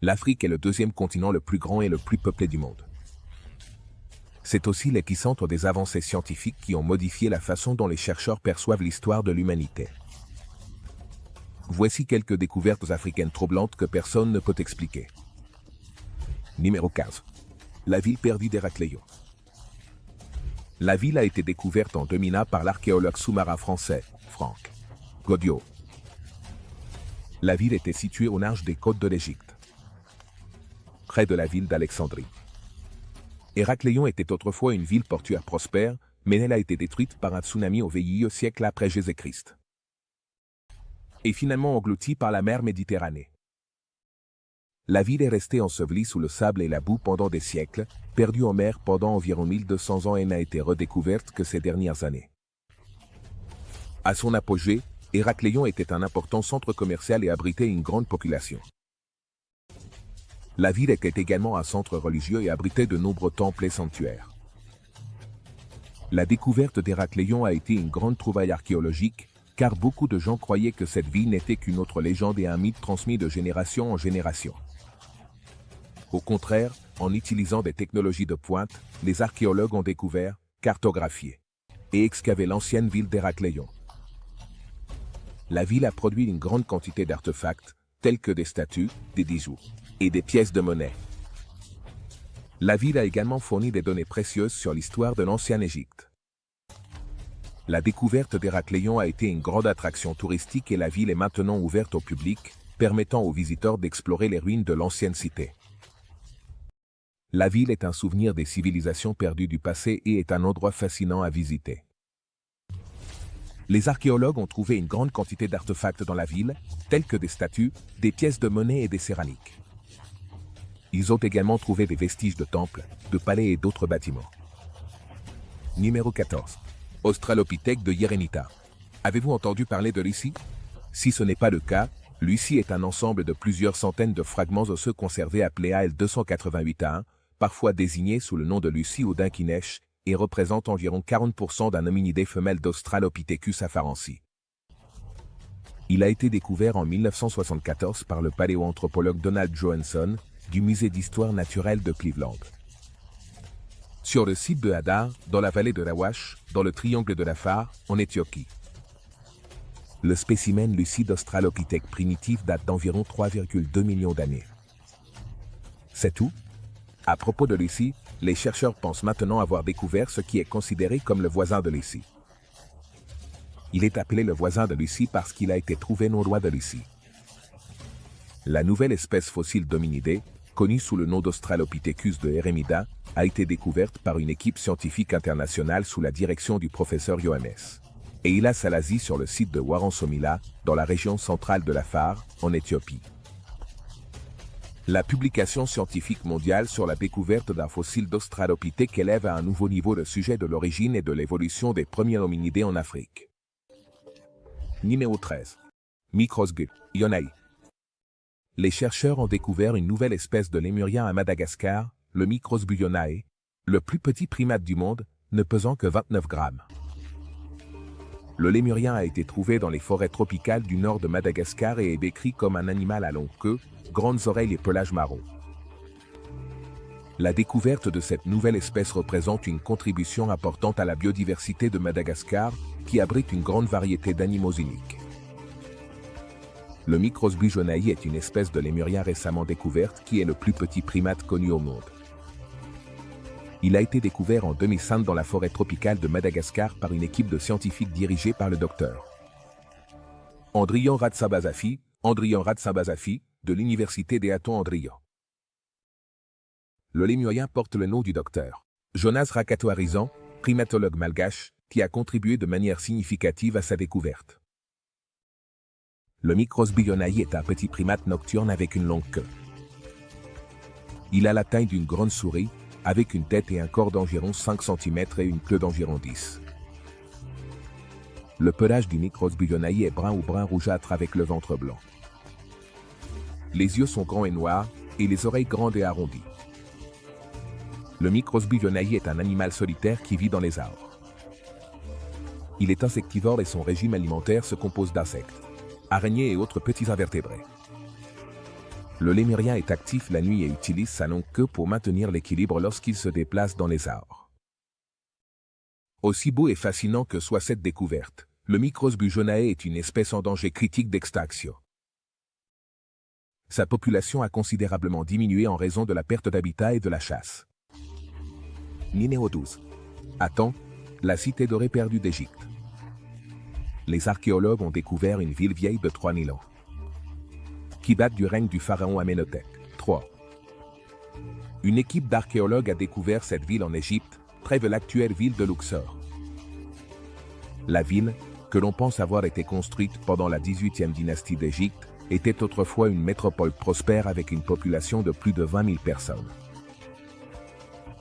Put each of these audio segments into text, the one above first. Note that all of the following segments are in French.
L'Afrique est le deuxième continent le plus grand et le plus peuplé du monde. C'est aussi l'épicentre des avancées scientifiques qui ont modifié la façon dont les chercheurs perçoivent l'histoire de l'humanité. Voici quelques découvertes africaines troublantes que personne ne peut expliquer. Numéro 15. La ville perdue d'Hérakléon. La ville a été découverte en 2001 par l'archéologue sous-marin français, Franck Godiot. La ville était située au large des côtes de l'Égypte, près de la ville d'Alexandrie. Hérakléon était autrefois une ville portuaire prospère, mais elle a été détruite par un tsunami au VIe siècle après Jésus-Christ. Et finalement engloutie par la mer Méditerranée. La ville est restée ensevelie sous le sable et la boue pendant des siècles, perdue en mer pendant environ 1200 ans et n'a été redécouverte que ces dernières années. À son apogée, Hérakléon était un important centre commercial et abritait une grande population. La ville était également un centre religieux et abritait de nombreux temples et sanctuaires. La découverte d'Hérakléon a été une grande trouvaille archéologique, car beaucoup de gens croyaient que cette ville n'était qu'une autre légende et un mythe transmis de génération en génération. Au contraire, en utilisant des technologies de pointe, les archéologues ont découvert, cartographié et excavé l'ancienne ville d'Hérakléon. La ville a produit une grande quantité d'artefacts, tels que des statues, des bijoux et des pièces de monnaie. La ville a également fourni des données précieuses sur l'histoire de l'ancienne Égypte. La découverte d'Hérakléon a été une grande attraction touristique et la ville est maintenant ouverte au public, permettant aux visiteurs d'explorer les ruines de l'ancienne cité. La ville est un souvenir des civilisations perdues du passé et est un endroit fascinant à visiter. Les archéologues ont trouvé une grande quantité d'artefacts dans la ville, tels que des statues, des pièces de monnaie et des céramiques. Ils ont également trouvé des vestiges de temples, de palais et d'autres bâtiments. Numéro 14. Australopithèque de Yerenita. Avez-vous entendu parler de Lucie? Si ce n'est pas le cas, Lucie est un ensemble de plusieurs centaines de fragments osseux conservés appelés AL288A1, parfois désignés sous le nom de Lucie ou d'Inkinesh, et représente environ 40% d'un hominidé femelle d'Australopithecus afarensis. Il a été découvert en 1974 par le paléoanthropologue Donald Johansson, du Musée d'histoire naturelle de Cleveland. Sur le site de Hadar, dans la vallée de l'Awash, dans le triangle de l'Afar, en Éthiopie. Le spécimen Lucie d'Australopithèque primitif date d'environ 3,2 millions d'années. C'est tout? À propos de Lucie, les chercheurs pensent maintenant avoir découvert ce qui est considéré comme le voisin de Lucie. Il est appelé le voisin de Lucie parce qu'il a été trouvé non loin de Lucie. La nouvelle espèce fossile d'hominidés, connue sous le nom d'Australopithecus de Eremida, a été découverte par une équipe scientifique internationale sous la direction du professeur Johannes Eila Salazi sur le site de Waransomila, dans la région centrale de l'Afar, en Éthiopie. La publication scientifique mondiale sur la découverte d'un fossile d'Australopithèque élève à un nouveau niveau le sujet de l'origine et de l'évolution des premiers hominidés en Afrique. Numéro 13. Microsbionnae. Les chercheurs ont découvert une nouvelle espèce de lémurien à Madagascar, le Microsbionnae, le plus petit primate du monde, ne pesant que 29 grammes. Le lémurien a été trouvé dans les forêts tropicales du nord de Madagascar et est décrit comme un animal à longue queue, grandes oreilles et pelage marron. La découverte de cette nouvelle espèce représente une contribution importante à la biodiversité de Madagascar, qui abrite une grande variété d'animaux uniques. Le Microsbionnae est une espèce de lémurien récemment découverte qui est le plus petit primate connu au monde. Il a été découvert en 2005 dans la forêt tropicale de Madagascar par une équipe de scientifiques dirigée par le Dr. Andrian Ratsabazafi, de l'université d'Eaton Andrian. Le lémurien porte le nom du Dr. Jonas Rakatoarizan, primatologue malgache, qui a contribué de manière significative à sa découverte. Le Microsbionnae est un petit primate nocturne avec une longue queue. Il a la taille d'une grande souris, avec une tête et un corps d'environ 5 cm et une queue d'environ 10. Le pelage du Microsbionnae est brun ou brun rougeâtre avec le ventre blanc. Les yeux sont grands et noirs, et les oreilles grandes et arrondies. Le Microsbionnae est un animal solitaire qui vit dans les arbres. Il est insectivore et son régime alimentaire se compose d'insectes, araignées et autres petits invertébrés. Le lémurien est actif la nuit et utilise sa longue queue pour maintenir l'équilibre lorsqu'il se déplace dans les arbres. Aussi beau et fascinant que soit cette découverte, le Microsbujonae est une espèce en danger critique d'extinction. Sa population a considérablement diminué en raison de la perte d'habitat et de la chasse. Numéro 12. Athon, la cité dorée perdue d'Égypte. Les archéologues ont découvert une ville vieille de 3000 ans, qui date du règne du pharaon Amenhotep III. Une équipe d'archéologues a découvert cette ville en Égypte, près de l'actuelle ville de Luxor. La ville, que l'on pense avoir été construite pendant la 18e dynastie d'Égypte, était autrefois une métropole prospère avec une population de plus de 20 000 personnes.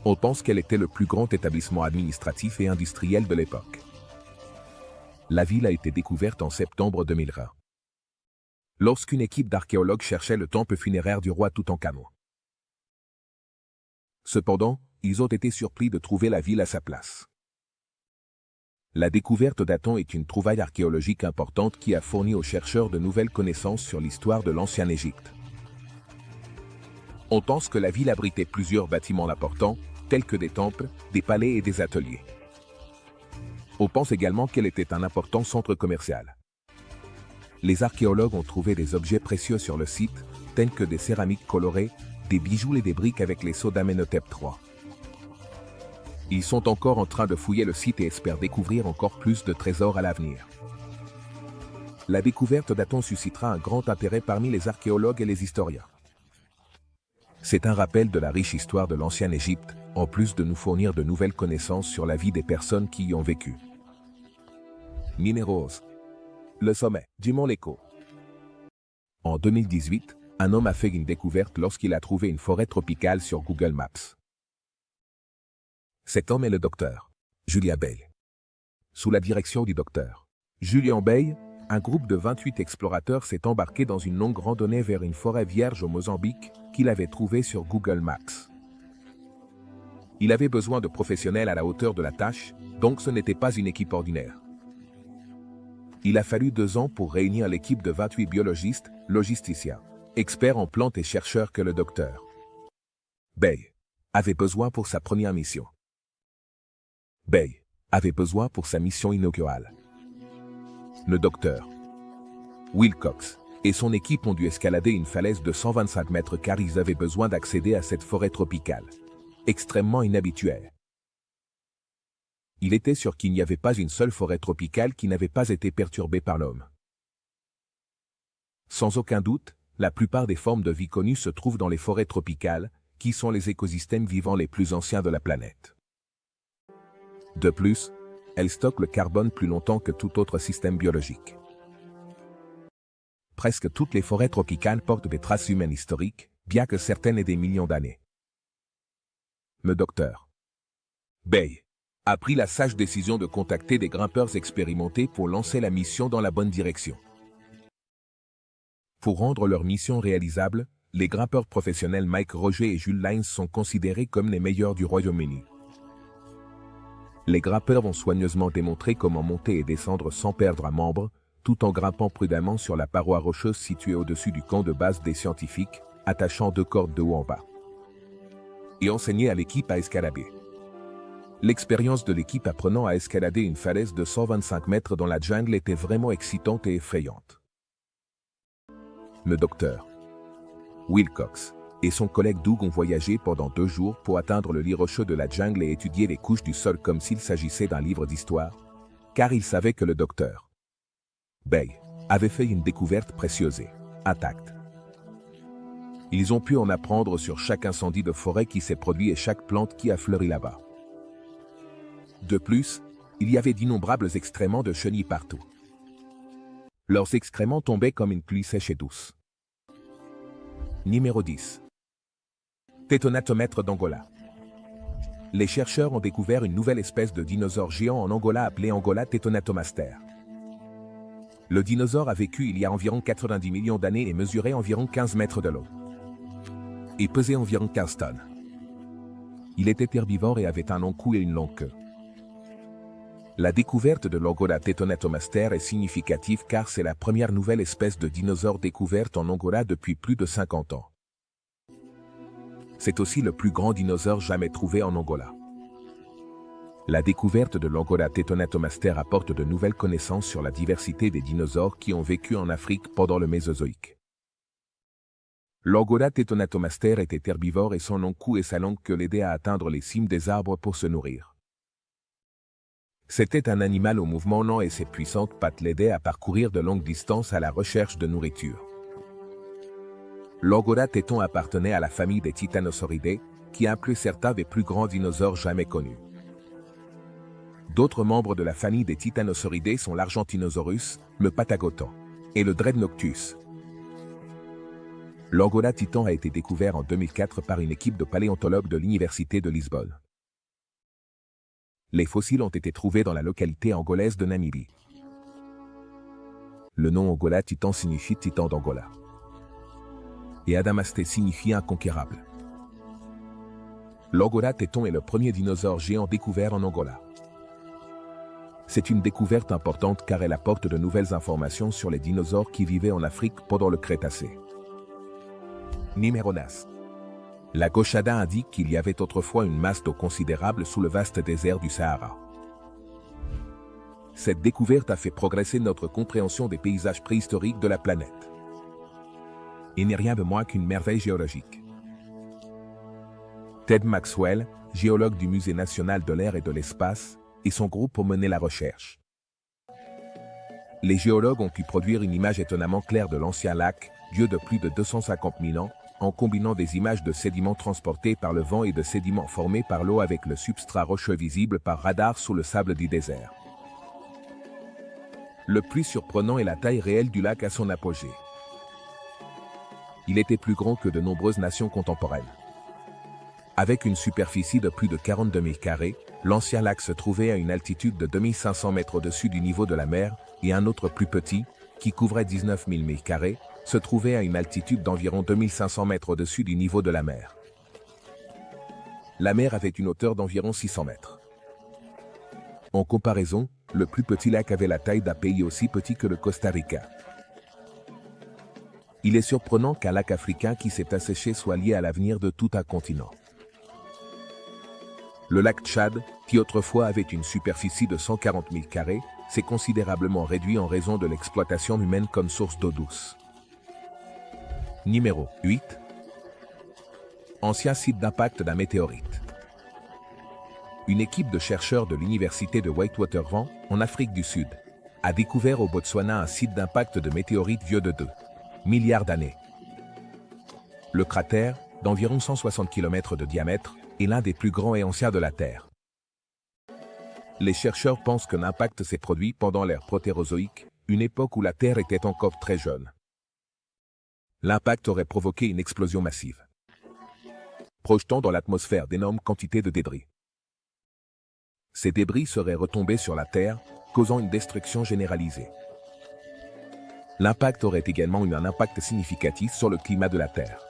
On pense qu'elle était le plus grand établissement administratif et industriel de l'époque. La ville a été découverte en septembre 2020, lorsqu'une équipe d'archéologues cherchait le temple funéraire du roi Toutankhamon. Cependant, ils ont été surpris de trouver la ville à sa place. La découverte d'Athon est une trouvaille archéologique importante qui a fourni aux chercheurs de nouvelles connaissances sur l'histoire de l'ancienne Égypte. On pense que la ville abritait plusieurs bâtiments importants, tels que des temples, des palais et des ateliers. On pense également qu'elle était un important centre commercial. Les archéologues ont trouvé des objets précieux sur le site, tels que des céramiques colorées, des bijoux et des briques avec les sceaux d'Amenhotep III. Ils sont encore en train de fouiller le site et espèrent découvrir encore plus de trésors à l'avenir. La découverte d'Athon suscitera un grand intérêt parmi les archéologues et les historiens. C'est un rappel de la riche histoire de l'ancienne Égypte, en plus de nous fournir de nouvelles connaissances sur la vie des personnes qui y ont vécu. Numéro 11. Le sommet du mont Léco. En 2018, un homme a fait une découverte lorsqu'il a trouvé une forêt tropicale sur Google Maps. Cet homme est le docteur Julian Bay. Sous la direction du docteur Julian Bay, un groupe de 28 explorateurs s'est embarqué dans une longue randonnée vers une forêt vierge au Mozambique qu'il avait trouvée sur Google Maps. Il avait besoin de professionnels à la hauteur de la tâche, donc ce n'était pas une équipe ordinaire. Il a fallu 2 ans pour réunir l'équipe de 28 biologistes, logisticiens, experts en plantes et chercheurs que le docteur Bay avait besoin pour sa première mission. Bay avait besoin pour sa mission inaugurale. Le docteur Wilcox et son équipe ont dû escalader une falaise de 125 mètres car ils avaient besoin d'accéder à cette forêt tropicale, extrêmement inhabituelle. Il était sûr qu'il n'y avait pas une seule forêt tropicale qui n'avait pas été perturbée par l'homme. Sans aucun doute, la plupart des formes de vie connues se trouvent dans les forêts tropicales, qui sont les écosystèmes vivants les plus anciens de la planète. De plus, elles stockent le carbone plus longtemps que tout autre système biologique. Presque toutes les forêts tropicales portent des traces humaines historiques, bien que certaines aient des millions d'années. Le docteur Bay a pris la sage décision de contacter des grimpeurs expérimentés pour lancer la mission dans la bonne direction. Pour rendre leur mission réalisable, les grimpeurs professionnels Mike Roger et Jules Lines sont considérés comme les meilleurs du Royaume-Uni. Les grimpeurs vont soigneusement démontrer comment monter et descendre sans perdre un membre, tout en grimpant prudemment sur la paroi rocheuse située au-dessus du camp de base des scientifiques, attachant 2 cordes de haut en bas. Et enseigner à l'équipe à escalader. L'expérience de l'équipe apprenant à escalader une falaise de 125 mètres dans la jungle était vraiment excitante et effrayante. Le docteur Wilcox et son collègue Doug ont voyagé pendant 2 jours pour atteindre le lit rocheux de la jungle et étudier les couches du sol comme s'il s'agissait d'un livre d'histoire, car ils savaient que le docteur Bay avait fait une découverte précieuse et intacte. Ils ont pu en apprendre sur chaque incendie de forêt qui s'est produit et chaque plante qui a fleuri là-bas. De plus, il y avait d'innombrables excréments de chenilles partout. Leurs excréments tombaient comme une pluie sèche et douce. Numéro 10. Tétonatomètre d'Angola. Les chercheurs ont découvert une nouvelle espèce de dinosaure géant en Angola appelé Angola tétonatomaster. Le dinosaure a vécu il y a environ 90 millions d'années et mesurait environ 15 mètres de long. Et pesait environ 15 tonnes. Il était herbivore et avait un long cou et une longue queue. La découverte de l'Angola tétonatomaster est significative car c'est la première nouvelle espèce de dinosaure découverte en Angola depuis plus de 50 ans. C'est aussi le plus grand dinosaure jamais trouvé en Angola. La découverte de l'Angola Tethonatomaster apporte de nouvelles connaissances sur la diversité des dinosaures qui ont vécu en Afrique pendant le Mésozoïque. L'Angola Tethonatomaster était herbivore et son long cou et sa langue queue l'aidaient à atteindre les cimes des arbres pour se nourrir. C'était un animal au mouvement lent et ses puissantes pattes l'aidaient à parcourir de longues distances à la recherche de nourriture. L'Angola téton appartenait à la famille des Titanosauridés, qui inclut certains des plus grands dinosaures jamais connus. D'autres membres de la famille des Titanosauridés sont l'Argentinosaurus, le Patagoton, et le Dreadnoughtus. L'Angola titan a été découvert en 2004 par une équipe de paléontologues de l'Université de Lisbonne. Les fossiles ont été trouvés dans la localité angolaise de Namibie. Le nom Angola titan signifie titan d'Angola. Et Adamasté signifie inconquérable. L'Angola téton est le premier dinosaure géant découvert en Angola. C'est une découverte importante car elle apporte de nouvelles informations sur les dinosaures qui vivaient en Afrique pendant le Crétacé. Numéro 9. La Gauchada indique qu'il y avait autrefois une masse d'eau considérable sous le vaste désert du Sahara. Cette découverte a fait progresser notre compréhension des paysages préhistoriques de la planète. Et n'est rien de moins qu'une merveille géologique. Ted Maxwell, géologue du Musée national de l'air et de l'espace, et son groupe ont mené la recherche. Les géologues ont pu produire une image étonnamment claire de l'ancien lac, vieux de plus de 250 000 ans, en combinant des images de sédiments transportés par le vent et de sédiments formés par l'eau avec le substrat rocheux visible par radar sous le sable du désert. Le plus surprenant est la taille réelle du lac à son apogée. Il était plus grand que de nombreuses nations contemporaines. Avec une superficie de plus de 42 000 carrés, l'ancien lac se trouvait à une altitude de 2500 mètres au-dessus du niveau de la mer, et un autre plus petit, qui couvrait 19 000 milles carrés, se trouvait à une altitude d'environ 2500 mètres au-dessus du niveau de la mer. La mer avait une hauteur d'environ 600 mètres. En comparaison, le plus petit lac avait la taille d'un pays aussi petit que le Costa Rica. Il est surprenant qu'un lac africain qui s'est asséché soit lié à l'avenir de tout un continent. Le lac Tchad, qui autrefois avait une superficie de 140 000 carrés, s'est considérablement réduit en raison de l'exploitation humaine comme source d'eau douce. Numéro 8. Ancien site d'impact d'un météorite. Une équipe de chercheurs de l'université de Witwatersrand, en Afrique du Sud, a découvert au Botswana un site d'impact de météorite vieux de 2 milliards d'années. Le cratère, d'environ 160 km de diamètre, est l'un des plus grands et anciens de la Terre. Les chercheurs pensent qu'un impact s'est produit pendant l'ère protérozoïque, une époque où la Terre était encore très jeune. L'impact aurait provoqué une explosion massive, projetant dans l'atmosphère d'énormes quantités de débris. Ces débris seraient retombés sur la Terre, causant une destruction généralisée. L'impact aurait également eu un impact significatif sur le climat de la Terre.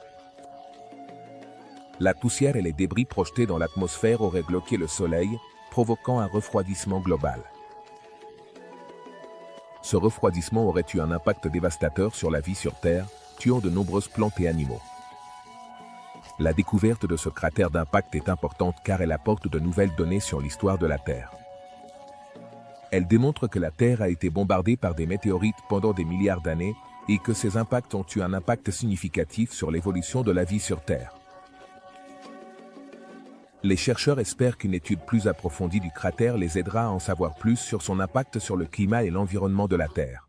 La poussière et les débris projetés dans l'atmosphère auraient bloqué le Soleil, provoquant un refroidissement global. Ce refroidissement aurait eu un impact dévastateur sur la vie sur Terre, tuant de nombreuses plantes et animaux. La découverte de ce cratère d'impact est importante car elle apporte de nouvelles données sur l'histoire de la Terre. Elle démontre que la Terre a été bombardée par des météorites pendant des milliards d'années et que ces impacts ont eu un impact significatif sur l'évolution de la vie sur Terre. Les chercheurs espèrent qu'une étude plus approfondie du cratère les aidera à en savoir plus sur son impact sur le climat et l'environnement de la Terre.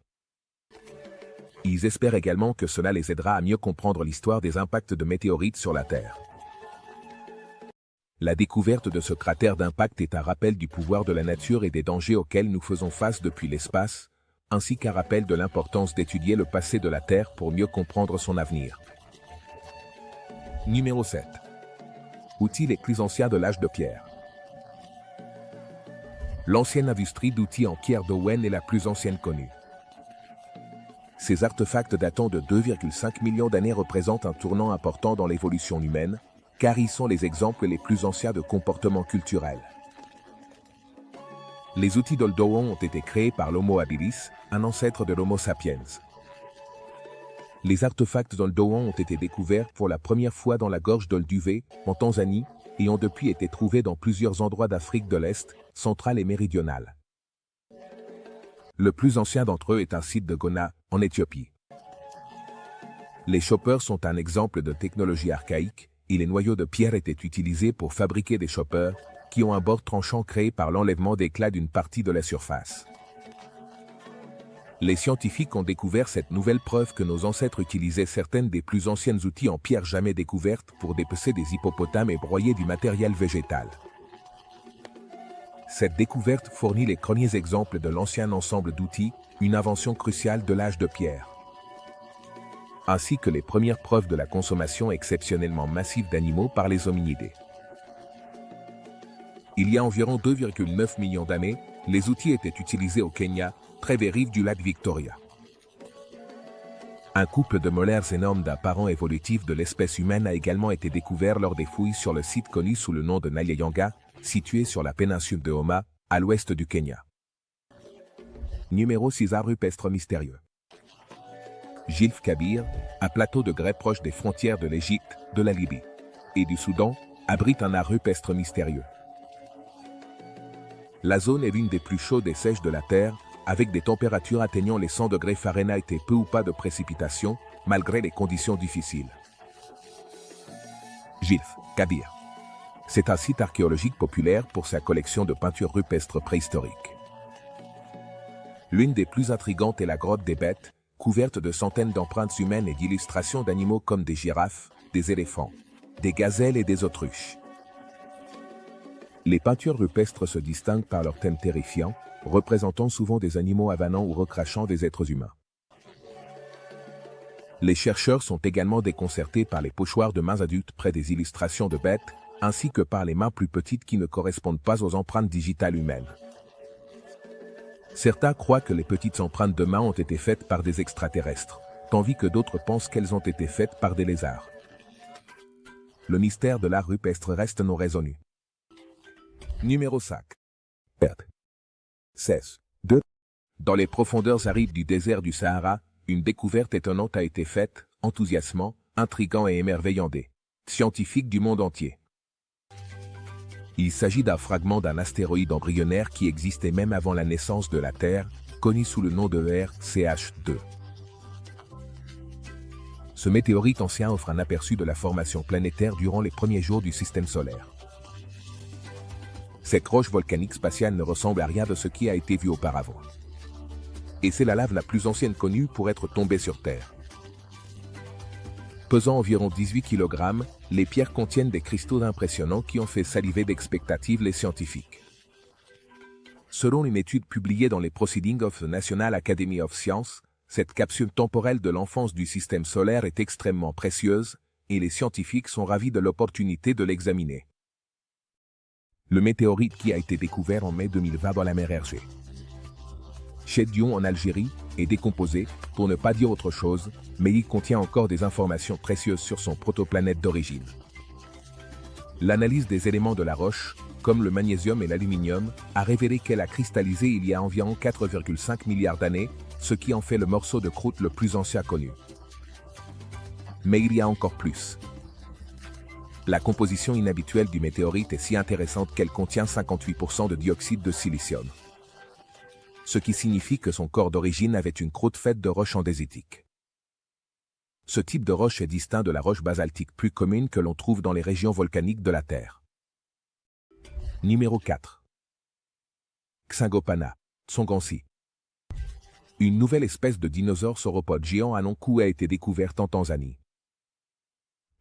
Ils espèrent également que cela les aidera à mieux comprendre l'histoire des impacts de météorites sur la Terre. La découverte de ce cratère d'impact est un rappel du pouvoir de la nature et des dangers auxquels nous faisons face depuis l'espace, ainsi qu'un rappel de l'importance d'étudier le passé de la Terre pour mieux comprendre son avenir. Numéro 7. Outils les plus anciens de l'âge de pierre. L'ancienne industrie d'outils en pierre d'Owen est la plus ancienne connue. Ces artefacts datant de 2,5 millions d'années représentent un tournant important dans l'évolution humaine, car ils sont les exemples les plus anciens de comportements culturels. Les outils d'Oldowon ont été créés par l'Homo habilis, un ancêtre de l'Homo sapiens. Les artefacts d'Oldowan ont été découverts pour la première fois dans la gorge d'Olduvai, en Tanzanie, et ont depuis été trouvés dans plusieurs endroits d'Afrique de l'Est, centrale et méridionale. Le plus ancien d'entre eux est un site de Gona, en Éthiopie. Les choppers sont un exemple de technologie archaïque, et les noyaux de pierre étaient utilisés pour fabriquer des choppers, qui ont un bord tranchant créé par l'enlèvement d'éclats d'une partie de la surface. Les scientifiques ont découvert cette nouvelle preuve que nos ancêtres utilisaient certaines des plus anciennes outils en pierre jamais découvertes pour dépecer des hippopotames et broyer du matériel végétal. Cette découverte fournit les premiers exemples de l'ancien ensemble d'outils, une invention cruciale de l'âge de pierre, ainsi que les premières preuves de la consommation exceptionnellement massive d'animaux par les hominidés. Il y a environ 2,9 millions d'années, les outils étaient utilisés au Kenya, près des rives du lac Victoria. Un couple de molaires énormes d'un parent évolutif de l'espèce humaine a également été découvert lors des fouilles sur le site connu sous le nom de Nyalyanga, situé sur la péninsule de Homa, à l'ouest du Kenya. Numéro 6. Art rupestre mystérieux. Gilf Kabir, un plateau de grès proche des frontières de l'Égypte, de la Libye et du Soudan, abrite un art rupestre mystérieux. La zone est l'une des plus chaudes et sèches de la Terre, avec des températures atteignant les 100 degrés Fahrenheit et peu ou pas de précipitations, malgré les conditions difficiles. Gilf Kabir. C'est un site archéologique populaire pour sa collection de peintures rupestres préhistoriques. L'une des plus intrigantes est la grotte des bêtes, couverte de centaines d'empreintes humaines et d'illustrations d'animaux comme des girafes, des éléphants, des gazelles et des autruches. Les peintures rupestres se distinguent par leur thème terrifiant, représentant souvent des animaux avanant ou recrachant des êtres humains. Les chercheurs sont également déconcertés par les pochoirs de mains adultes près des illustrations de bêtes, ainsi que par les mains plus petites qui ne correspondent pas aux empreintes digitales humaines. Certains croient que les petites empreintes de mains ont été faites par des extraterrestres, tandis que d'autres pensent qu'elles ont été faites par des lézards. Le mystère de l'art rupestre reste non résolu. Numéro 5. Perte. 16. 2. Dans les profondeurs arides du désert du Sahara, une découverte étonnante a été faite, enthousiasmant, intriguant et émerveillant des scientifiques du monde entier. Il s'agit d'un fragment d'un astéroïde embryonnaire qui existait même avant la naissance de la Terre, connu sous le nom de RCH2. Ce météorite ancien offre un aperçu de la formation planétaire durant les premiers jours du système solaire. Cette roche volcanique spatiale ne ressemble à rien de ce qui a été vu auparavant. Et c'est la lave la plus ancienne connue pour être tombée sur Terre. Pesant environ 18 kg, les pierres contiennent des cristaux impressionnants qui ont fait saliver d'expectative les scientifiques. Selon une étude publiée dans les Proceedings of the National Academy of Sciences, cette capsule temporelle de l'enfance du système solaire est extrêmement précieuse, et les scientifiques sont ravis de l'opportunité de l'examiner. Le météorite qui a été découvert en mai 2020 dans la mer Égée, chez Dion en Algérie, est décomposé, pour ne pas dire autre chose, mais il contient encore des informations précieuses sur son protoplanète d'origine. L'analyse des éléments de la roche, comme le magnésium et l'aluminium, a révélé qu'elle a cristallisé il y a environ 4,5 milliards d'années, ce qui en fait le morceau de croûte le plus ancien connu. Mais il y a encore plus. La composition inhabituelle du météorite est si intéressante qu'elle contient 58% de dioxyde de silicium. Ce qui signifie que son corps d'origine avait une croûte faite de roches andésitiques. Ce type de roche est distinct de la roche basaltique plus commune que l'on trouve dans les régions volcaniques de la Terre. Numéro 4. Xingopana, Tsongansi. Une nouvelle espèce de dinosaure sauropode géant à long cou a été découverte en Tanzanie.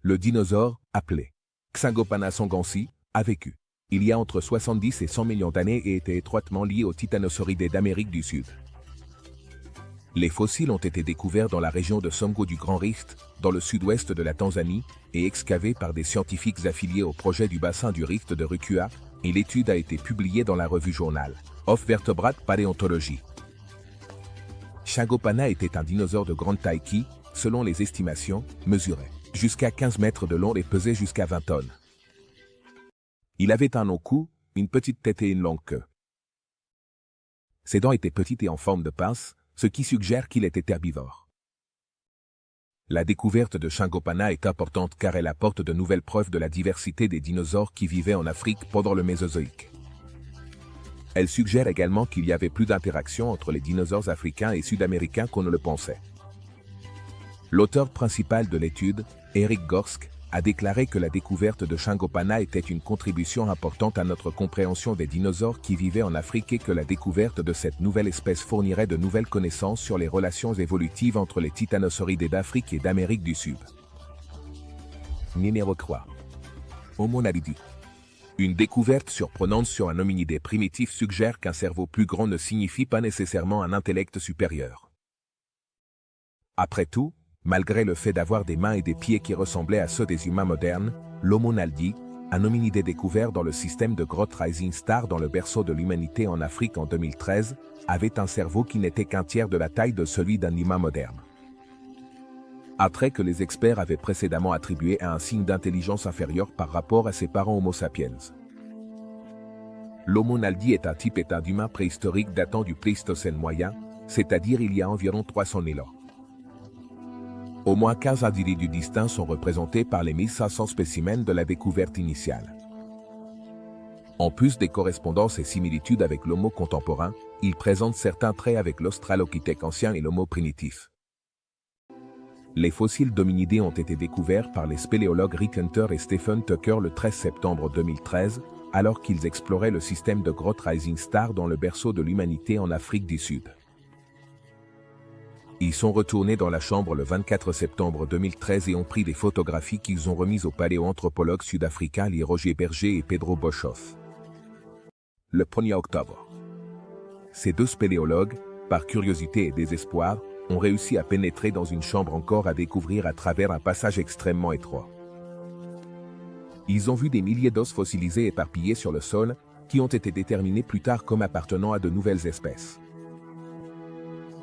Le dinosaure, appelé Xingopana tsongansi, a vécu il y a entre 70 et 100 millions d'années et était étroitement lié aux titanosauridés d'Amérique du Sud. Les fossiles ont été découverts dans la région de Songo du Grand Rift, dans le sud-ouest de la Tanzanie, et excavés par des scientifiques affiliés au projet du bassin du Rift de Rukua, et l'étude a été publiée dans la revue Journal of Vertebrate Paleontology. Xingopana était un dinosaure de grande taille qui, selon les estimations, mesurait jusqu'à 15 mètres de long et pesait jusqu'à 20 tonnes. Il avait un long cou, une petite tête et une longue queue. Ses dents étaient petites et en forme de pince, ce qui suggère qu'il était herbivore. La découverte de Shingopana est importante car elle apporte de nouvelles preuves de la diversité des dinosaures qui vivaient en Afrique pendant le Mésozoïque. Elle suggère également qu'il y avait plus d'interactions entre les dinosaures africains et sud-américains qu'on ne le pensait. L'auteur principal de l'étude, Eric Gorsk, a déclaré que la découverte de Shingopana était une contribution importante à notre compréhension des dinosaures qui vivaient en Afrique et que la découverte de cette nouvelle espèce fournirait de nouvelles connaissances sur les relations évolutives entre les titanosauridés d'Afrique et d'Amérique du Sud. Numéro 3. Homo naledi. Une découverte surprenante sur un hominidé primitif suggère qu'un cerveau plus grand ne signifie pas nécessairement un intellect supérieur. Après tout, malgré le fait d'avoir des mains et des pieds qui ressemblaient à ceux des humains modernes, l'Homo naledi, un hominidé découvert dans le système de grotte Rising Star dans le berceau de l'humanité en Afrique en 2013, avait un cerveau qui n'était qu'un tiers de la taille de celui d'un humain moderne. Un trait que les experts avaient précédemment attribué à un signe d'intelligence inférieure par rapport à ses parents Homo sapiens. L'Homo naledi est un type éteint d'humain préhistorique datant du Pléistocène moyen, c'est-à-dire il y a environ 300 000 ans. Au moins 15 individus distincts sont représentés par les 1500 spécimens de la découverte initiale. En plus des correspondances et similitudes avec l'Homo contemporain, il présente certains traits avec l'Australopithèque ancien et l'Homo primitif. Les fossiles d'hominidés ont été découverts par les spéléologues Rick Hunter et Stephen Tucker le 13 septembre 2013, alors qu'ils exploraient le système de grotte Rising Star dans le berceau de l'humanité en Afrique du Sud. Ils sont retournés dans la chambre le 24 septembre 2013 et ont pris des photographies qu'ils ont remises aux paléoanthropologues sud-africains Lee Roger Berger et Pedro Boshoff. Le 1er octobre. Ces deux spéléologues, par curiosité et désespoir, ont réussi à pénétrer dans une chambre encore à découvrir à travers un passage extrêmement étroit. Ils ont vu des milliers d'os fossilisés éparpillés sur le sol, qui ont été déterminés plus tard comme appartenant à de nouvelles espèces.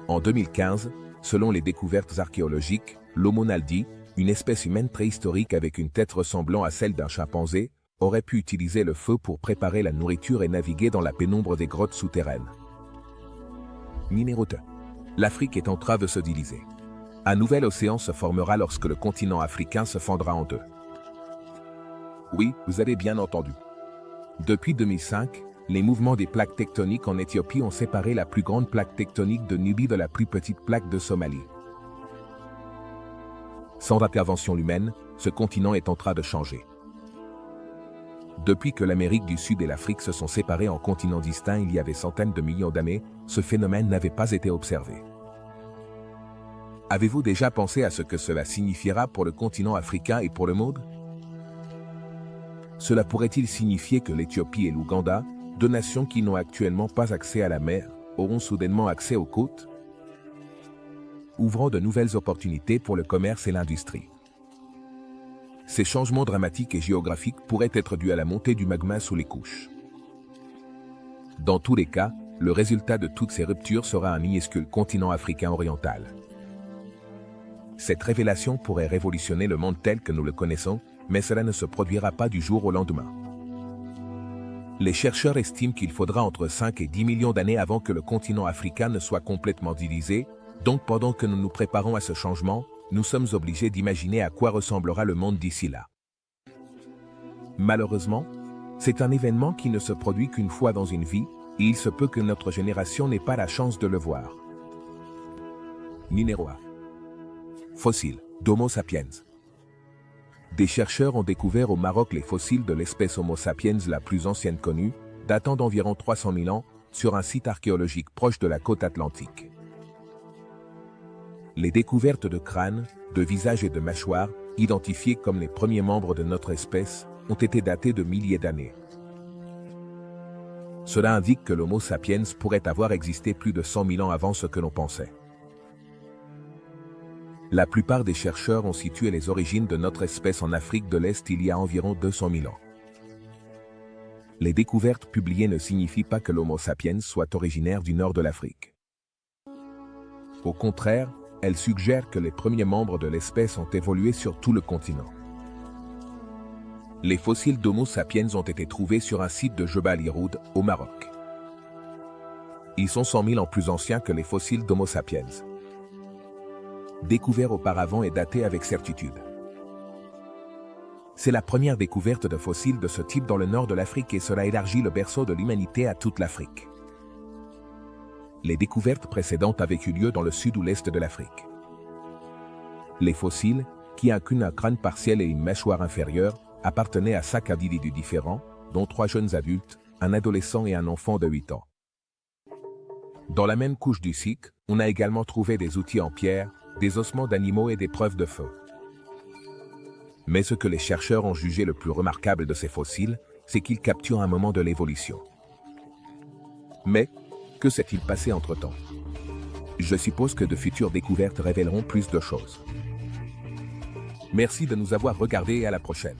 En 2015, selon les découvertes archéologiques, l'Homo naledi, une espèce humaine préhistorique avec une tête ressemblant à celle d'un chimpanzé, aurait pu utiliser le feu pour préparer la nourriture et naviguer dans la pénombre des grottes souterraines. Numéro 2. L'Afrique est en train de se diviser. Un nouvel océan se formera lorsque le continent africain se fendra en deux. Oui, vous avez bien entendu. Depuis 2005, les mouvements des plaques tectoniques en Éthiopie ont séparé la plus grande plaque tectonique de Nubie de la plus petite plaque de Somalie. Sans intervention humaine, ce continent est en train de changer. Depuis que l'Amérique du Sud et l'Afrique se sont séparés en continents distincts il y avait centaines de millions d'années, ce phénomène n'avait pas été observé. Avez-vous déjà pensé à ce que cela signifiera pour le continent africain et pour le monde? Cela pourrait-il signifier que l'Éthiopie et l'Ouganda, deux nations qui n'ont actuellement pas accès à la mer, auront soudainement accès aux côtes, ouvrant de nouvelles opportunités pour le commerce et l'industrie? Ces changements dramatiques et géographiques pourraient être dus à la montée du magma sous les couches. Dans tous les cas, le résultat de toutes ces ruptures sera un minuscule continent africain oriental. Cette révélation pourrait révolutionner le monde tel que nous le connaissons, mais cela ne se produira pas du jour au lendemain. Les chercheurs estiment qu'il faudra entre 5 et 10 millions d'années avant que le continent africain ne soit complètement divisé, donc pendant que nous nous préparons à ce changement, nous sommes obligés d'imaginer à quoi ressemblera le monde d'ici là. Malheureusement, c'est un événement qui ne se produit qu'une fois dans une vie, et il se peut que notre génération n'ait pas la chance de le voir. Numéro 1. Fossiles d'Homo sapiens. Des chercheurs ont découvert au Maroc les fossiles de l'espèce Homo sapiens la plus ancienne connue, datant d'environ 300 000 ans, sur un site archéologique proche de la côte atlantique. Les découvertes de crânes, de visages et de mâchoires, identifiés comme les premiers membres de notre espèce, ont été datées de milliers d'années. Cela indique que l'Homo sapiens pourrait avoir existé plus de 100 000 ans avant ce que l'on pensait. La plupart des chercheurs ont situé les origines de notre espèce en Afrique de l'Est il y a environ 200 000 ans. Les découvertes publiées ne signifient pas que l'Homo sapiens soit originaire du nord de l'Afrique. Au contraire, elles suggèrent que les premiers membres de l'espèce ont évolué sur tout le continent. Les fossiles d'Homo sapiens ont été trouvés sur un site de Jebel Irhoud, au Maroc. Ils sont 100 000 ans plus anciens que les fossiles d'Homo sapiens. découvert auparavant et daté avec certitude. C'est la première découverte de fossiles de ce type dans le nord de l'Afrique et cela élargit le berceau de l'humanité à toute l'Afrique. Les découvertes précédentes avaient eu lieu dans le sud ou l'est de l'Afrique. Les fossiles, qui incluent un crâne partiel et une mâchoire inférieure, appartenaient à 5 individus différents, dont 3 jeunes adultes, un adolescent et un enfant de 8 ans. Dans la même couche du cycle, on a également trouvé des outils en pierre, des ossements d'animaux et des preuves de feu. Mais ce que les chercheurs ont jugé le plus remarquable de ces fossiles, c'est qu'ils capturent un moment de l'évolution. Mais, que s'est-il passé entre-temps? Je suppose que de futures découvertes révéleront plus de choses. Merci de nous avoir regardés et à la prochaine.